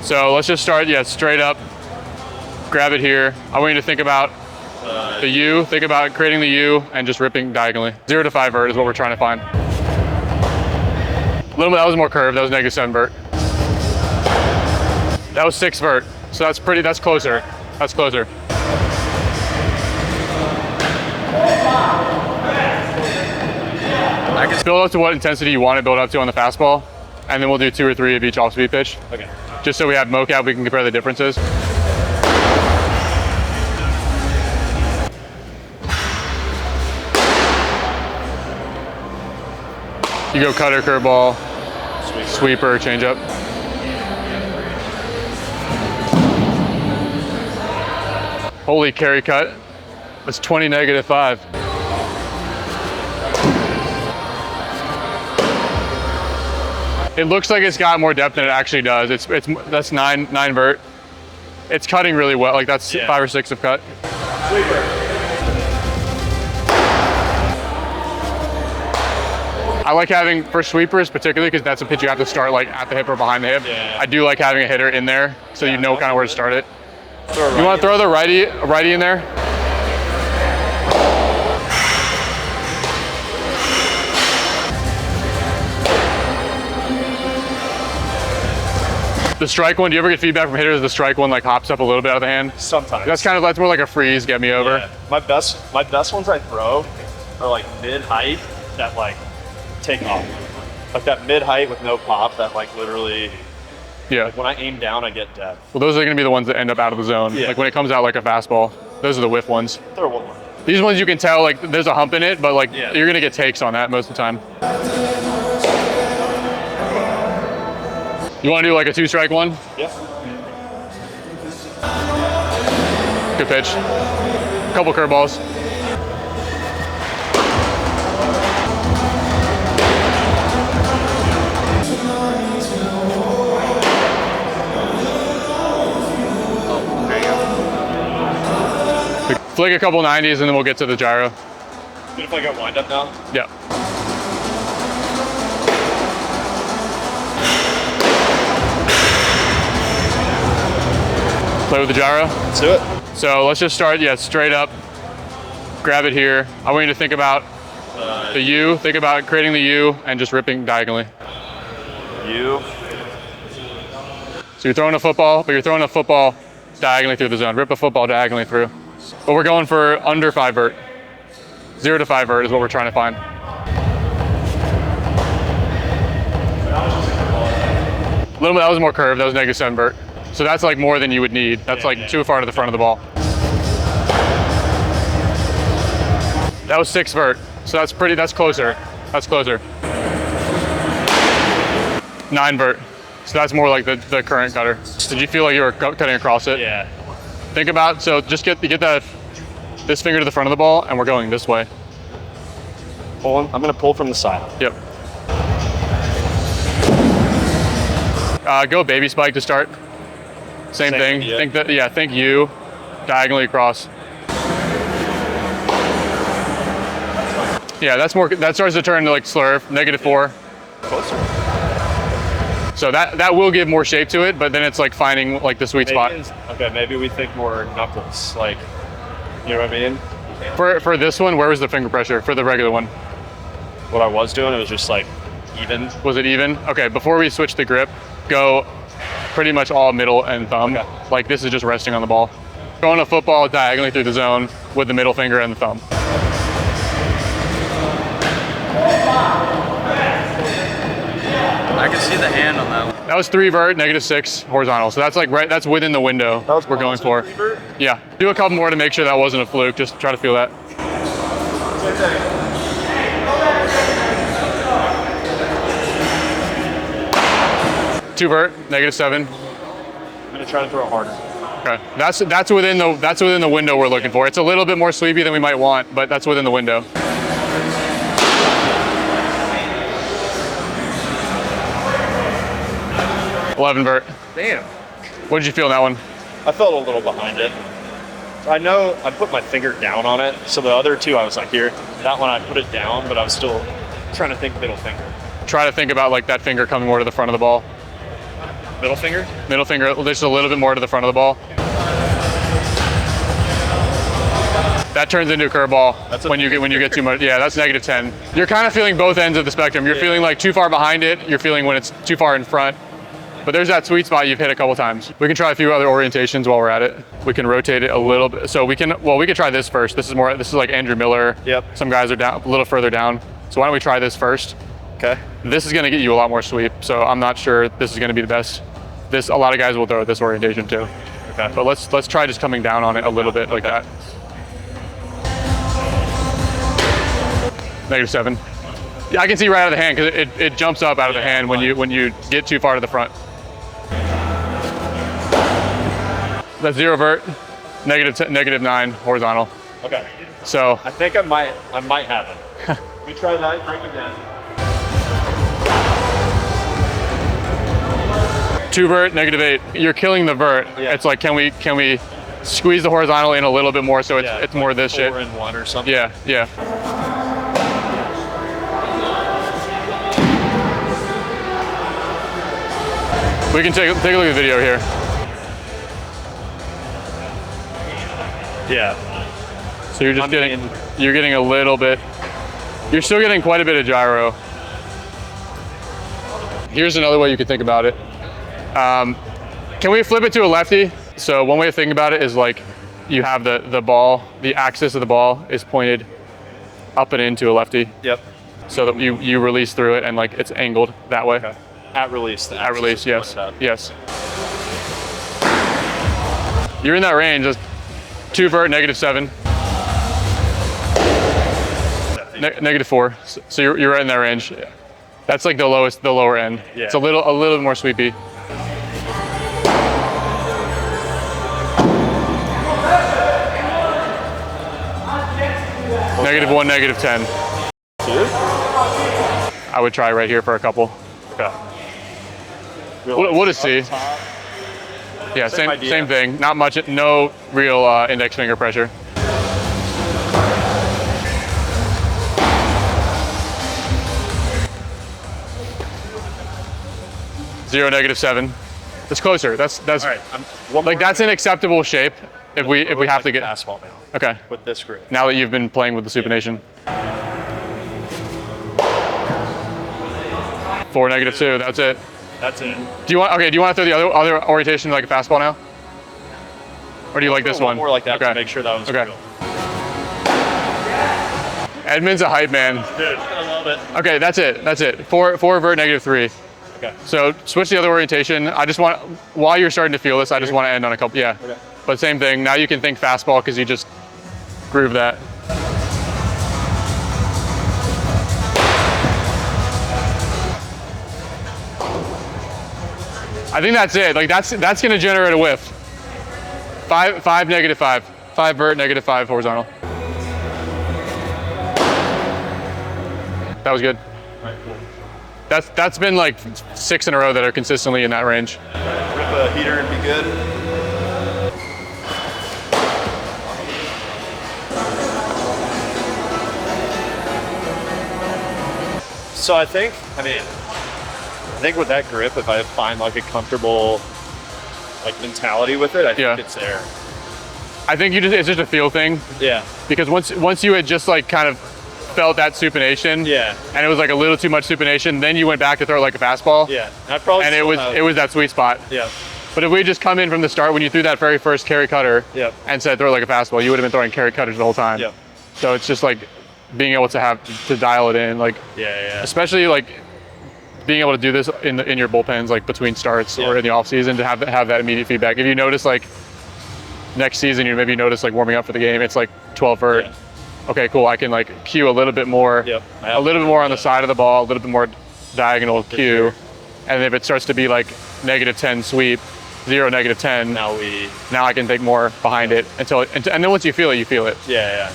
So let's just start, straight up. Grab it here. I want you to think about the U. Think about creating the U and just ripping diagonally. 0 to 5 vert is what we're trying to find. That was more curved. That was -7 vert. That was 6 vert. So that's closer. That's closer. I can build up to what intensity you want to build up to on the fastball, and then we'll do 2 or 3 of each off-speed pitch. Okay. Just so we have mocap, we can compare the differences. You go cutter, curveball, sweeper, changeup. Holy carry cut. That's 20 -5. It looks like it's got more depth than it actually does. That's 9 vert. It's cutting really well. Like that's 5 or 6 of cut. Sweeper. I like having, for sweepers particularly, because that's a pitch you have to start like at the hip or behind the hip. Yeah. I do like having a hitter in there, so you know kind of where to start it. You want to throw the righty in there? The strike one, do you ever get feedback from hitters the strike one like hops up a little bit out of the hand? Sometimes. That's more like a freeze, get me over. Yeah. My best ones I throw are like mid-height that like take off. Like that mid-height with no pop that like literally, like when I aim down, I get dead. Well, those are gonna be the ones that end up out of the zone. Yeah. Like when it comes out like a fastball, those are the whiff ones. Throw one more. These ones you can tell like there's a hump in it, but like you're gonna get takes on that most of the time. You wanna do like a 2-strike one? Yeah. Good pitch. Couple curveballs. Flick a couple 90s and then we'll get to the gyro. Good if I got wind up now? Yeah. Play with the gyro? Let's do it. So let's just start, straight up. Grab it here. I want you to think about the U. Think about creating the U and just ripping diagonally. U. So you're throwing a football, but you're throwing a football diagonally through the zone. Rip a football diagonally through. But we're going for under 5 vert. 0 to 5 vert is what we're trying to find. That was more curved. That was -7 vert. So that's like more than you would need. That's too far to the front of the ball. That was 6 vert. So that's closer. That's closer. 9 vert. So that's more like the current cutter. Did you feel like you were cutting across it? Yeah. Think about, so just get this finger to the front of the ball and we're going this way. I'm gonna pull from the side. Yep. Go baby spike to start. Same thing. Yeah. Think U, diagonally across. Yeah, that starts to turn to like slurve, -4. Closer. So that will give more shape to it, but then it's like finding like the sweet spot. Okay, maybe we think more knuckles, like, you know what I mean? For this one, where was the finger pressure? For the regular one? What I was doing, it was just like even. Was it even? Okay, before we switch the grip, go pretty much all middle and thumb. Okay. Like this is just resting on the ball. Throwing a football diagonally through the zone with the middle finger and the thumb. I can see the hand on that one. That was 3 vert, -6 horizontal. So that's like that's within the window we're going for. Yeah, do a couple more to make sure that wasn't a fluke. Just try to feel that. 2 vert, -7. I'm gonna try to throw harder. Okay, that's within the window we're looking for. It's a little bit more sweepy than we might want, but that's within the window. $11 vert. Damn. What did you feel in that one? I felt a little behind it. I know I put my finger down on it, so the other two I was like here. That one I put it down, but I was still trying to think middle finger. Try to think about like that finger coming more to the front of the ball. Middle finger? Middle finger, just a little bit more to the front of the ball. That turns into a curveball when you get too much. Yeah, that's -10. You're kind of feeling both ends of the spectrum. You're feeling like too far behind it. You're feeling when it's too far in front. But there's that sweet spot you've hit a couple times. We can try a few other orientations while we're at it. We can rotate it a little bit. So we can try this first. This is like Andrew Miller. Yep. Some guys are down a little further down. So why don't we try this first? Okay. This is gonna get you a lot more sweep. So I'm not sure this is gonna be the best. A lot of guys will throw this orientation too. Okay. But let's try just coming down on it a little bit like that. -7. Yeah, I can see right out of the hand because it jumps up out of the hand when you get too far to the front. That's 0 vert, -9 horizontal. Okay. So I think I might have it. We try that, break it down. 2 vert, -8. You're killing the vert. Yeah. It's like, can we squeeze the horizontal in a little bit more so it's more this shit? 4 and 1 or something. Yeah, yeah. We can take a look at the video here. Yeah. So you're just getting a little bit. You're still getting quite a bit of gyro. Here's another way you could think about it. Can we flip it to a lefty? So one way to think about it is like you have the ball, the axis of the ball is pointed up and into a lefty. Yep. So that you release through it and like it's angled that way. Okay. At release. At release, yes. Yes. You're in that range. That's 2 vert, -7. -4. So you're right in that range. That's like the lower end. Yeah. It's a little more sweepy. -1, -10. I would try right here for a couple. Okay. We'll just see. Yeah, same thing. Not much, no real index finger pressure. Zero, -7. That's closer. That's all right. like that's an acceptable shape if we have to get fastball now. Okay. With this grip. Now that you've been playing with the supination. 4, -2. That's it. That's it. Do you want to throw the other orientation like a fastball now? Or do you like this one? More like that okay. to make sure that was okay. real. Edmund's a hype man. Dude, I love it. Okay, that's it. That's it. 4 vert, -3. Okay. So switch the other orientation. I just want, while you're starting to feel this, I just want to end on a couple. Yeah. Okay. But same thing. Now you can think fastball because you just groove that. I think that's it. Like that's going to generate a whiff. 5, -5. 5 vert, -5 horizontal. That was good. All right, cool. That's been like 6 in a row that are consistently in that range. Rip a heater and be good. So I think with that grip, if I find like a comfortable like mentality with it, I think it's there. I think it's just a feel thing. Yeah. Because once you had just like kind of felt that supination, and it was like a little too much supination, then you went back to throw like a fastball. Yeah. And it was that sweet spot. Yeah. But if we just come in from the start when you threw that very first carry cutter and said throw like a fastball, you would have been throwing carry cutters the whole time. Yep. So it's just like being able to dial it in, like especially like being able to do this in your bullpens, like between starts or in the off season, to have that immediate feedback. If you notice like next season, you maybe notice like warming up for the game, it's like 12 vert. Yeah. Okay, cool. I can like cue a little bit more, a little bit more on the side of the ball, a little bit more diagonal cue, and if it starts to be like -10 sweep, 0 -10. Now I can think more behind it and then once you feel it, you feel it. Yeah.